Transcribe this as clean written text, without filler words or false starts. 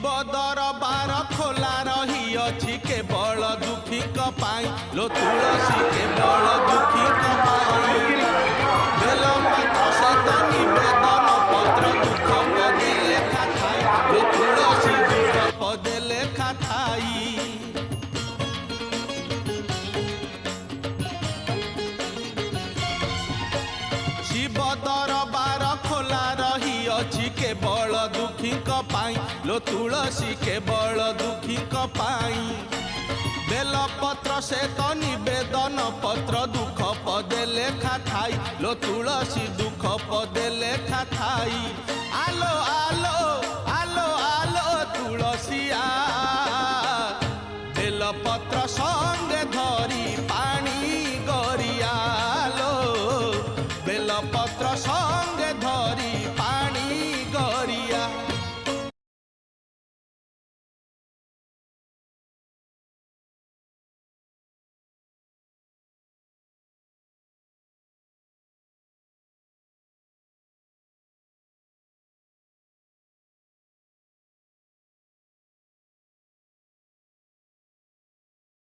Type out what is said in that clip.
शिव दरबार खोला रही अछि केवल दुखी पाई लो तुलसी केवल दुखी पाई बेल पत्र सत निवेदन पत्र दुख पदे लेखा थाई लो तुलसी दुख पदे लेखा थाई। शिव दरबार खोला रही अछि केवल दुखी पाई लो तुलसी केवल दुखी पाई बेल पत्र से तो निवेदन पत्र दुख पदे लेखा थाई लो तुलसी दुख पदे लेखा थाई।